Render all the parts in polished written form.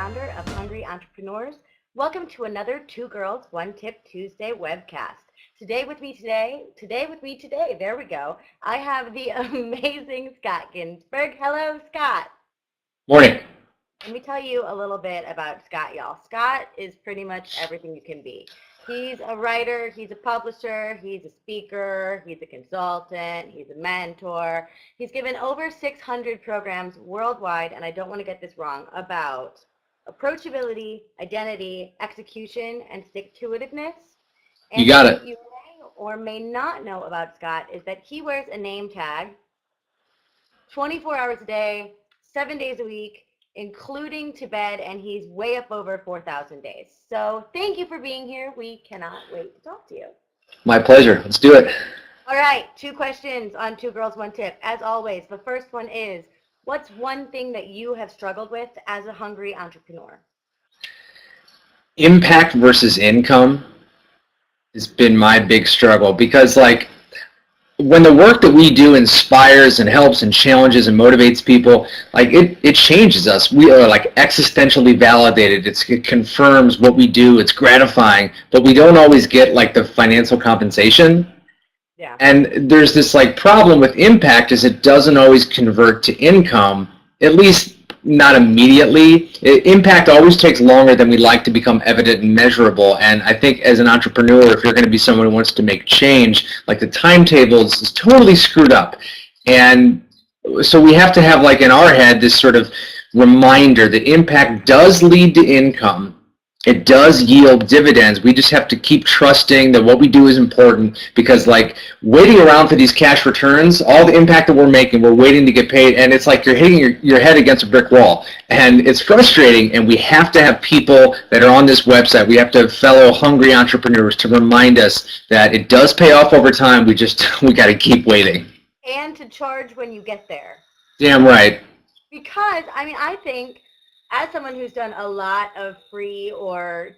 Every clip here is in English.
founder of Hungry Entrepreneurs. Welcome to another Two Girls, One Tip Tuesday webcast. Today with me today, there we go. I have the amazing Scott Ginsberg. Hello, Scott. Morning. Let me tell you a little bit about Scott, y'all. Scott is pretty much everything you can be. He's a writer, he's a publisher, he's a speaker, he's a consultant, he's a mentor. He's given over 600 programs worldwide, and I don't want to get this wrong, about approachability, identity, execution, and stick-to-itiveness. And You got it. what you may or may not know about Scott is that he wears a name tag 24 hours a day, 7 days a week, including to bed, and he's way up over 4,000 days. So thank you for being here. We cannot wait to talk to you. My pleasure. Let's do it. All right, 2 questions on Two Girls, One Tip. As always, the first one is, what's one thing that you have struggled with as a hungry entrepreneur? Impact versus income has been my big struggle because, when the work that we do inspires and helps and challenges and motivates people, it changes us. We are existentially validated. It confirms what we do. It's gratifying, but we don't always get the financial compensation. Yeah. And there's this problem with impact is it doesn't always convert to income, at least not immediately. Impact always takes longer than we'd like to become evident and measurable. And I think as an entrepreneur, if you're going to be someone who wants to make change, the timetable is totally screwed up. And so we have to have in our head this sort of reminder that impact does lead to income. It does yield dividends. We just have to keep trusting that what we do is important, because waiting around for these cash returns, all the impact that we're making, we're waiting to get paid, and it's like you're hitting your head against a brick wall. And it's frustrating, and we have to have people that are on this website. We have to have fellow hungry entrepreneurs to remind us that it does pay off over time. We got to keep waiting. And to charge when you get there. Damn right. Because, I think, as someone who's done a lot of free or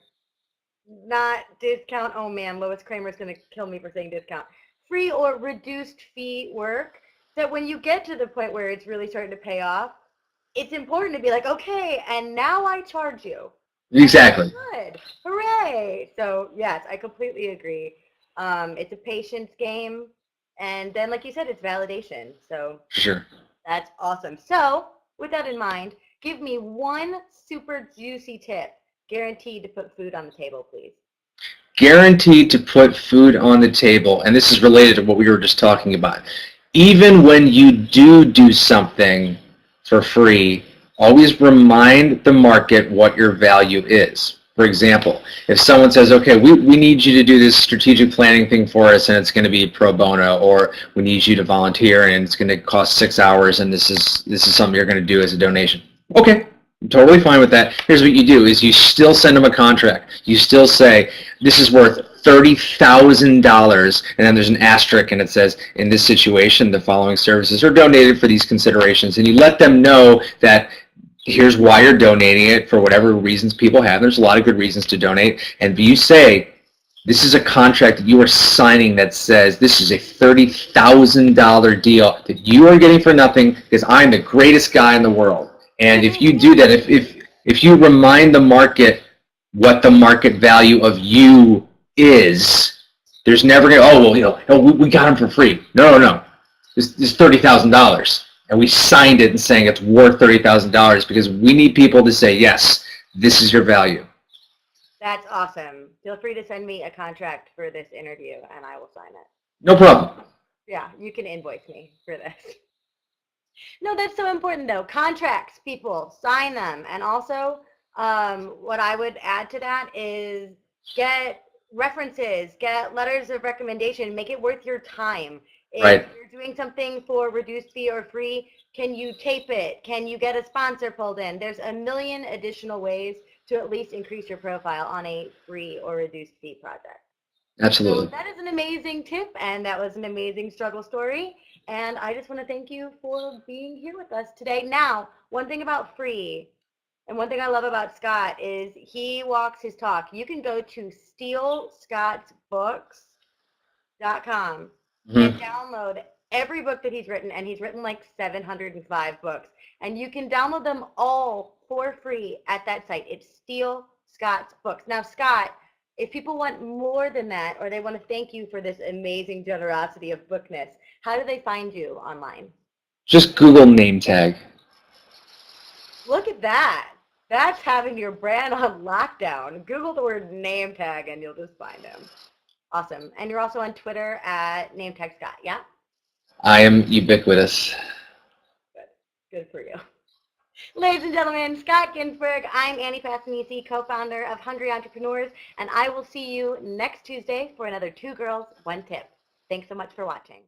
not discount, oh man, Lois Kramer's going to kill me for saying discount, free or reduced fee work, that when you get to the point where it's really starting to pay off, it's important to be like, okay, and now I charge you. Exactly. Good. Hooray. So yes, I completely agree. It's a patience game. And then, like you said, it's validation. So Sure. That's awesome. So with that in mind, give me one super juicy tip, guaranteed to put food on the table, please. Guaranteed to put food on the table, and this is related to what we were just talking about. Even when you do something for free, always remind the market what your value is. For example, if someone says, okay, we need you to do this strategic planning thing for us, and it's going to be pro bono, or we need you to volunteer and it's going to cost 6 hours, and this is something you're going to do as a donation. Okay, I'm totally fine with that. Here's what you do is you still send them a contract. You still say, this is worth $30,000, and then there's an asterisk and it says, in this situation, the following services are donated for these considerations. And you let them know that here's why you're donating it, for whatever reasons people have. There's a lot of good reasons to donate. And you say, this is a contract that you are signing that says this is a $30,000 deal that you are getting for nothing because I'm the greatest guy in the world. And if you do that, if you remind the market what the market value of you is, there's never going to, we got him for free. No. This is $30,000. And we signed it and saying it's worth $30,000 because we need people to say, yes, this is your value. That's awesome. Feel free to send me a contract for this interview and I will sign it. No problem. Yeah, you can invoice me for this. No, that's so important though. Contracts, people, sign them. And also, what I would add to that is get references, get letters of recommendation, make it worth your time. If Right. you're doing something for reduced fee or free, can you tape it? Can you get a sponsor pulled in? There's a million additional ways to at least increase your profile on a free or reduced fee project. Absolutely. So that is an amazing tip, and that was an amazing struggle story. And I just want to thank you for being here with us today. Now, one thing about free, and one thing I love about Scott is he walks his talk. You can go to stealscottsbooks.com and download every book that he's written, and he's written like 705 books. And you can download them all for free at that site. It's Steal Scott's Books. Now, Scott, if people want more than that, or they want to thank you for this amazing generosity of bookness, how do they find you online? Just Google name tag. Look at that. That's having your brand on lockdown. Google the word name tag and you'll just find him. Awesome. And you're also on Twitter at nametag Scott, yeah? I am ubiquitous. Good for you. Ladies and gentlemen, Scott Ginsberg, I'm Annie Passanisi, co-founder of Hungry Entrepreneurs, and I will see you next Tuesday for another Two Girls, One Tip. Thanks so much for watching.